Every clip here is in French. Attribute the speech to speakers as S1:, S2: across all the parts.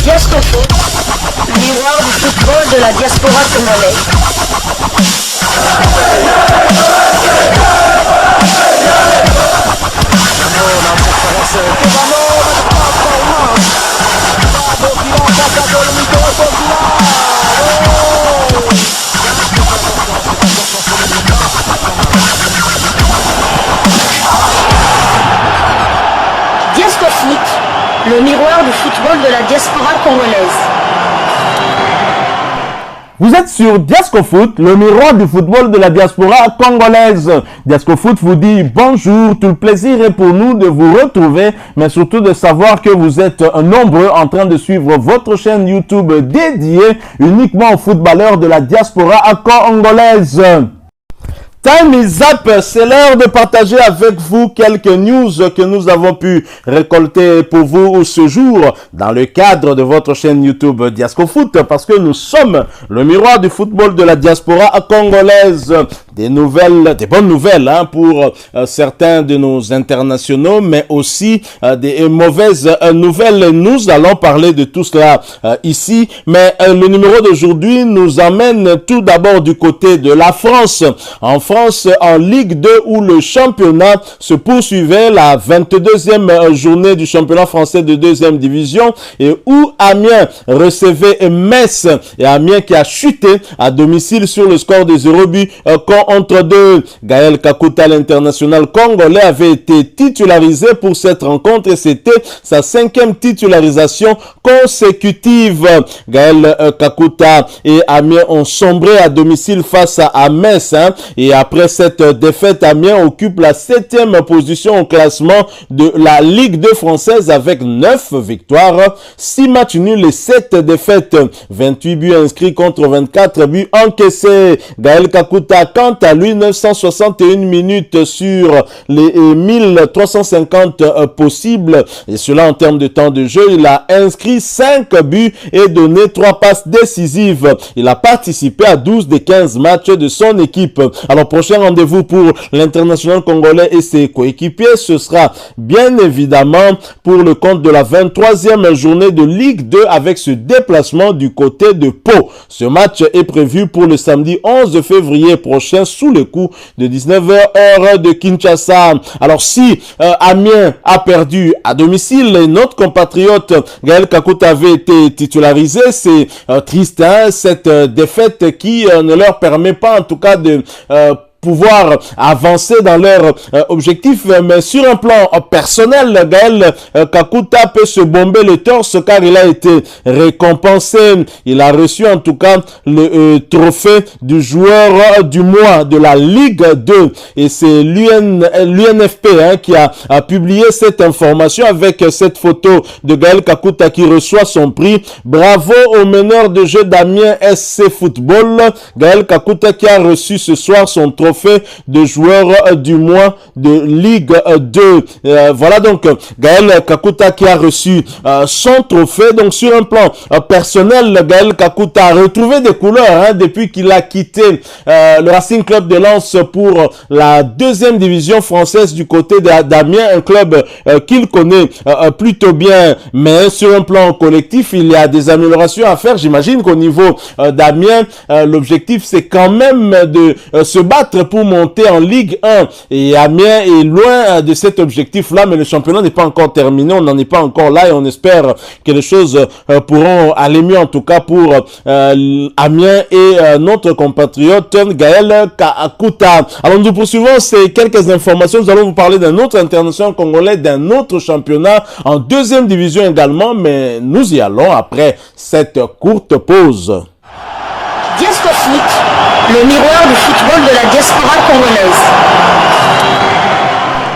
S1: Diasco Foot, miroir du football de la diaspora congolaise. Diasco Foot, le miroir du football de la diaspora congolaise.
S2: Vous êtes sur Diasco Foot, le miroir du football de la diaspora congolaise. Diasco Foot vous dit bonjour, tout le plaisir est pour nous de vous retrouver, mais surtout de savoir que vous êtes nombreux en train de suivre votre chaîne YouTube dédiée uniquement aux footballeurs de la diaspora congolaise. Time is up, c'est l'heure de partager avec vous quelques news que nous avons pu récolter pour vous ce jour dans le cadre de votre chaîne YouTube Diasco Foot, parce que nous sommes le miroir du football de la diaspora congolaise. Des bonnes nouvelles pour certains de nos internationaux, mais aussi des mauvaises nouvelles. Nous allons parler de tout cela ici, mais le numéro d'aujourd'hui nous amène tout d'abord du côté de la France. En France, en Ligue 2, où le championnat se poursuivait, la 22e journée du championnat français de 2e division, et où Amiens recevait Metz, et Amiens qui a chuté à domicile sur le score de 0 contre 2. Gaël Kakuta, l'international congolais, avait été titularisé pour cette rencontre et c'était sa 5e titularisation consécutive. Gaël Kakuta et Amiens ont sombré à domicile face à Metz, et après cette défaite, Amiens occupe la 7e position au classement de la Ligue 2 française avec 9 victoires, 6 matchs nuls et 7 défaites, 28 buts inscrits contre 24 buts encaissés. Gaël Kakuta, quant à lui, 961 minutes sur les 1350 possibles, et cela en termes de temps de jeu. Il a inscrit 5 buts et donné 3 passes décisives. Il a participé à 12 des 15 matchs de son équipe. Alors, prochain rendez-vous pour l'international congolais et ses coéquipiers, ce sera bien évidemment pour le compte de la 23e journée de Ligue 2 avec ce déplacement du côté de Pau. Ce match est prévu pour le samedi 11 février prochain sous le coup de 19h heure de Kinshasa. Alors si Amiens a perdu à domicile, notre compatriote Gaël Kakuta avait été titularisé, c'est triste, cette défaite qui ne leur permet pas en tout cas de pouvoir avancer dans leur objectif, mais sur un plan personnel, Gaël Kakuta peut se bomber le torse car il a été récompensé. Il a reçu en tout cas le trophée du joueur du mois de la Ligue 2 et c'est l'UNFP qui a publié cette information avec cette photo de Gaël Kakuta qui reçoit son prix. Bravo au meneur de jeu d'Amiens SC Football, Gaël Kakuta qui a reçu ce soir son trophée de joueur du mois de Ligue 2. Voilà donc Gaël Kakuta qui a reçu son trophée. Donc sur un plan personnel, Gaël Kakuta a retrouvé des couleurs depuis qu'il a quitté le Racing Club de Lens pour la 2e division française du côté d'Amiens, un club qu'il connaît plutôt bien, mais sur un plan collectif, il y a des améliorations à faire. J'imagine qu'au niveau d'Amiens, l'objectif c'est quand même de se battre pour monter en Ligue 1 et Amiens est loin de cet objectif-là, mais le championnat n'est pas encore terminé, on n'en est pas encore là et on espère que les choses pourront aller mieux en tout cas pour Amiens et notre compatriote Gaël Kakuta. Alors nous poursuivons ces quelques informations, nous allons vous parler d'un autre international congolais, d'un autre championnat en 2e division également, mais nous y allons après cette courte pause.
S1: Diasco Foot, le miroir du football de la diaspora congolaise.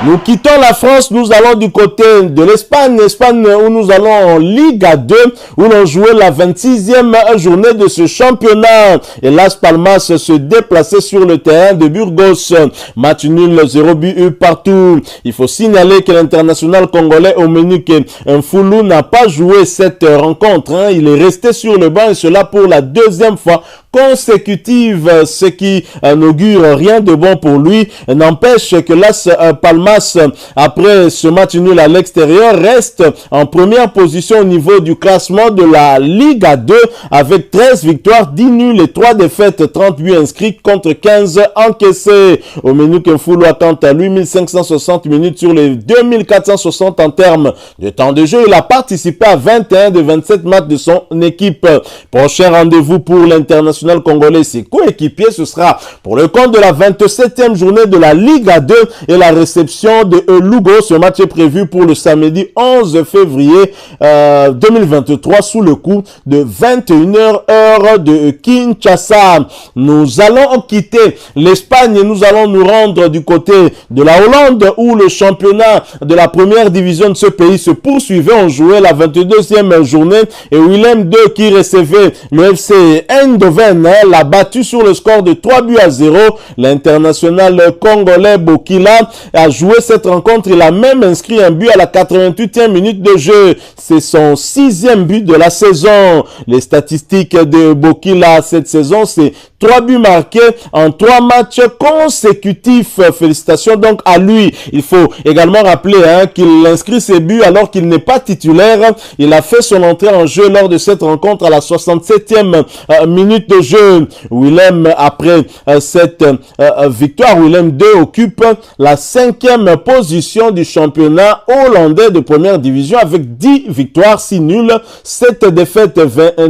S2: Nous quittons la France, nous allons du côté de l'Espagne, où nous allons en Liga 2, où l'on jouait la 26e journée de ce championnat. Et Las Palmas se déplaçait sur le terrain de Burgos. Match nul, 0 but partout. Il faut signaler que l'international congolais Omenique Mfulu n'a pas joué cette rencontre. Il est resté sur le banc et cela pour la 2e fois consécutive, ce qui n'augure rien de bon pour lui. N'empêche que Las Palmas Damas, après ce match nul à l'extérieur, reste en première position au niveau du classement de la Ligue A2 avec 13 victoires, 10 nuls et 3 défaites, 30 buts inscrits contre 15 encaissés. Omenuke Mfulwa, quant à lui, 1560 minutes sur les 2460 en termes de temps de jeu. Il a participé à 21 des 27 matchs de son équipe. Prochain rendez-vous pour l'international congolais, ses coéquipiers, ce sera pour le compte de la 27e journée de la Ligue A2 et la réception de Lugo. Ce match est prévu pour le samedi 11 février 2023 sous le coup de 21h heure de Kinshasa. Nous allons quitter l'Espagne et nous allons nous rendre du côté de la Hollande où le championnat de la première division de ce pays se poursuivait. On jouait la 22e journée et Willem II, qui recevait le FC Eindhoven, l'a battu sur le score de 3-0. L'international congolais Bokila a joué cette rencontre. Il a même inscrit un but à la 88e minute de jeu. C'est son 6e but de la saison. Les statistiques de Bokila cette saison, c'est 3 buts marqués en 3 matchs consécutifs. Félicitations donc à lui. Il faut également rappeler qu'il inscrit ses buts alors qu'il n'est pas titulaire. Il a fait son entrée en jeu lors de cette rencontre à la 67e minute de jeu. Willem, après cette victoire, Willem II occupe la 5e position du championnat hollandais de première division avec 10 victoires, 6 nuls, 7 défaites,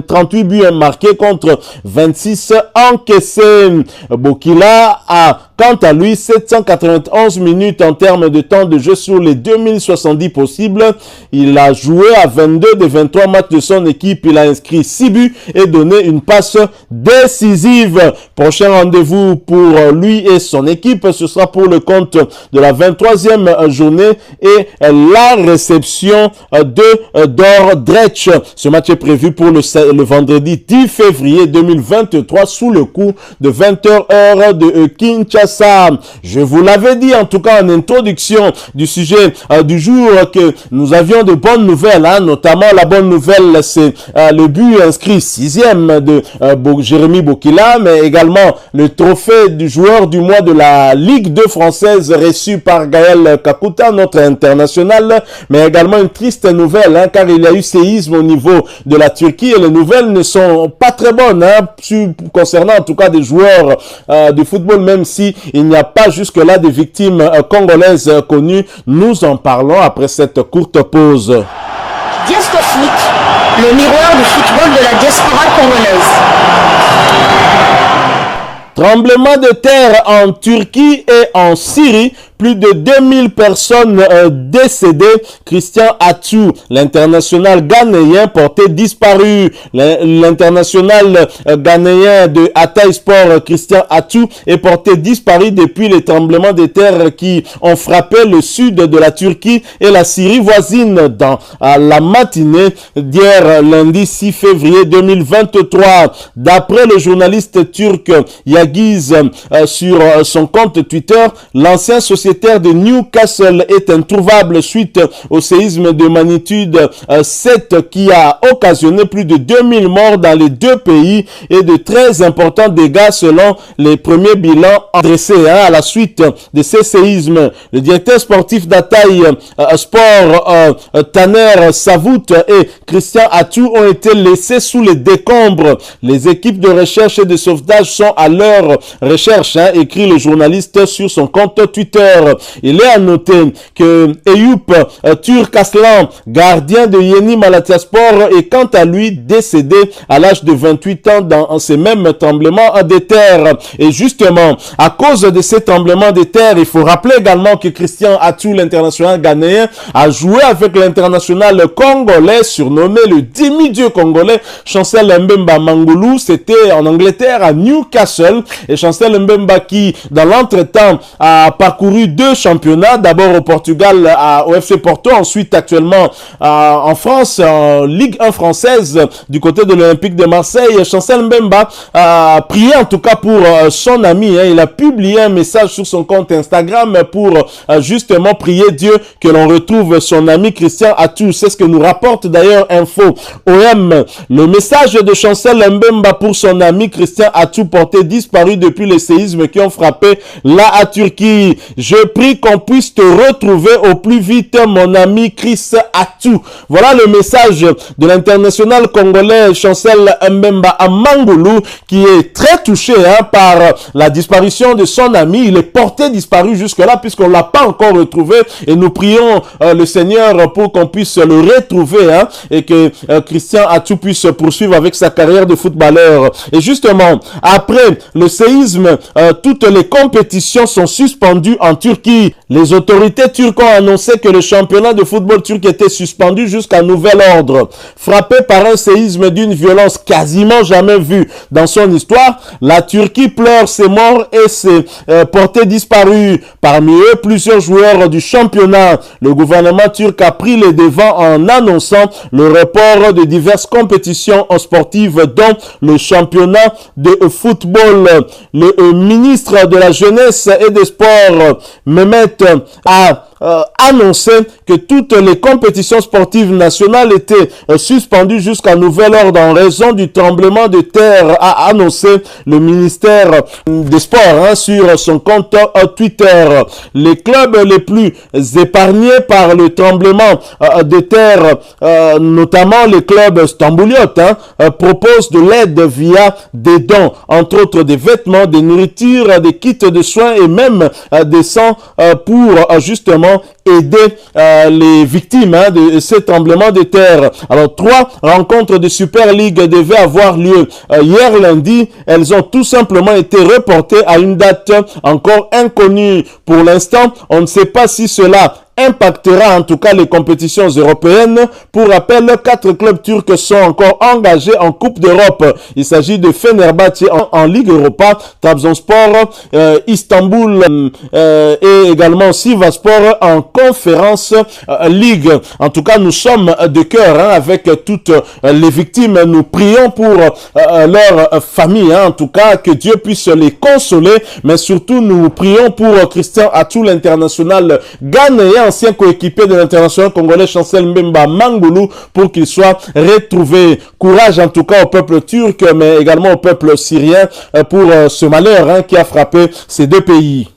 S2: 38 buts marqués contre 26 encaissés. Bokila a quant à lui 791 minutes en termes de temps de jeu sur les 2070 possibles. Il a joué à 22 des 23 matchs de son équipe. Il a inscrit 6 buts et donné une passe décisive. Prochain rendez-vous pour lui et son équipe, ce sera pour le compte de la 23e journée et la réception de Dordrecht. Ce match est prévu pour le vendredi 10 février 2023 sous le coup de 20h heure de Kinshasa. Je vous l'avais dit en tout cas en introduction du sujet du jour que nous avions de bonnes nouvelles, notamment la bonne nouvelle c'est le but inscrit 6e de Jérémy Bokila, mais également le trophée du joueur du mois de la Ligue 2 française reçu par Gaël Kakuta, notre international, mais également une triste nouvelle car il y a eu séisme au niveau de la Turquie et les nouvelles ne sont pas très bonnes concernant en tout cas des joueurs de football, même si il n'y a pas jusque-là de victimes congolaises connues. Nous en parlons après cette courte pause.
S1: Diasco Foot, le miroir du football de la diaspora congolaise.
S2: Tremblement de terre en Turquie et en Syrie. Plus de 2000 personnes décédées. Christian Atsu, l'international ghanéen porté disparu. L'international ghanéen de Hatay Sport, Christian Atsu, est porté disparu depuis les tremblements de terre qui ont frappé le sud de la Turquie et la Syrie voisine dans la matinée d'hier, lundi 6 février 2023. D'après le journaliste turc Yagiz sur son compte Twitter, l'ancien sociétaire de Newcastle est introuvable suite au séisme de magnitude 7 qui a occasionné plus de 2000 morts dans les deux pays et de très importants dégâts selon les premiers bilans dressés à la suite de ces séismes. Le directeur sportif d'Hatay Sport, Taner Savout et Christian Atsu ont été laissés sous les décombres. Les équipes de recherche et de sauvetage sont à leur recherche, écrit le journaliste sur son compte Twitter. Il est à noter que Eyüp Turkaslan, gardien de Yeni Malatyaspor, est quant à lui décédé à l'âge de 28 ans dans ces mêmes tremblements de terre. Et justement, à cause de ces tremblements de terre, il faut rappeler également que Christian Atsu, l'international ghanéen, a joué avec l'international congolais, surnommé le demi-dieu congolais, Chancel Mbemba Mangulu. C'était en Angleterre, à Newcastle. Et Chancel Mbemba qui, dans l'entretemps, a parcouru 2 championnats, d'abord au Portugal au FC Porto, ensuite actuellement en France, en Ligue 1 française du côté de l'Olympique de Marseille. Chancel Mbemba a prié en tout cas pour son ami, il a publié un message sur son compte Instagram pour justement prier Dieu que l'on retrouve son ami Christian Atsu. C'est ce que nous rapporte d'ailleurs Info OM. Le message de Chancel Mbemba pour son ami Christian Atsu, porté disparu depuis les séismes qui ont frappé la Turquie. Je je prie qu'on puisse te retrouver au plus vite, mon ami Chris Atou. Voilà le message de l'international congolais Chancel Mbemba Mangulu, qui est très touché par la disparition de son ami. Il est porté disparu jusque-là puisqu'on l'a pas encore retrouvé, et nous prions le Seigneur pour qu'on puisse le retrouver et que Christian Atou puisse poursuivre avec sa carrière de footballeur. Et justement, après le séisme, toutes les compétitions sont suspendues en Turquie. Les autorités turques ont annoncé que le championnat de football turc était suspendu jusqu'à nouvel ordre. Frappé par un séisme d'une violence quasiment jamais vue dans son histoire, la Turquie pleure ses morts et ses portés disparus. Parmi eux, plusieurs joueurs du championnat. Le gouvernement turc a pris les devants en annonçant le report de diverses compétitions sportives, dont le championnat de football. Le ministre de la Jeunesse et des Sports, Mehmet, a annoncé que toutes les compétitions sportives nationales étaient suspendues jusqu'à nouvel ordre en raison du tremblement de terre, a annoncé le ministère des Sports sur son compte Twitter. Les clubs les plus épargnés par le tremblement de terre, notamment les clubs stambouliotes, proposent de l'aide via des dons, entre autres des vêtements, des nourritures, des kits de soins et même des sangs pour justement aider les victimes de ces tremblements de terre. Alors, 3 rencontres de Super League devaient avoir lieu hier lundi. Elles ont tout simplement été reportées à une date encore inconnue. Pour l'instant, on ne sait pas si cela impactera en tout cas les compétitions européennes. Pour rappel, 4 clubs turcs sont encore engagés en Coupe d'Europe. Il s'agit de Fenerbahçe en Ligue Europa, Trabzonspor, Istanbul et également Sivasspor en Conférence Ligue. En tout cas, nous sommes de cœur avec toutes les victimes. Nous prions pour leur famille. En tout cas, que Dieu puisse les consoler. Mais surtout, nous prions pour Christian Atou, l'international ghanéen, ancien coéquipier de l'international congolais Chancel Mbemba Mangulu, pour qu'il soit retrouvé. Courage en tout cas au peuple turc, mais également au peuple syrien pour ce malheur qui a frappé ces deux pays.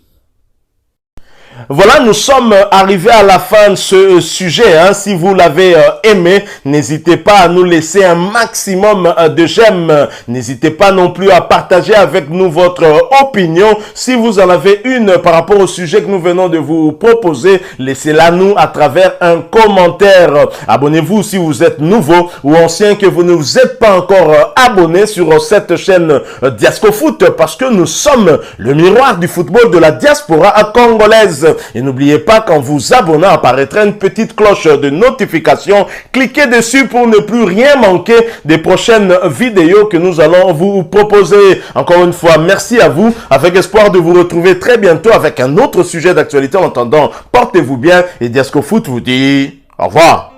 S2: Voilà, nous sommes arrivés à la fin de ce sujet. Si vous l'avez aimé, n'hésitez pas à nous laisser un maximum de j'aime. N'hésitez pas non plus à partager avec nous votre opinion. Si vous en avez une par rapport au sujet que nous venons de vous proposer, laissez-la nous à travers un commentaire. Abonnez-vous si vous êtes nouveau ou ancien, que vous ne vous êtes pas encore abonné sur cette chaîne Diascofoot, parce que nous sommes le miroir du football de la diaspora congolaise. Et n'oubliez pas qu'en vous abonnant apparaîtra une petite cloche de notification. Cliquez dessus pour ne plus rien manquer des prochaines vidéos que nous allons vous proposer. Encore une fois, merci à vous, avec espoir de vous retrouver très bientôt avec un autre sujet d'actualité. En attendant, portez-vous bien et Diascofoot vous dit au revoir.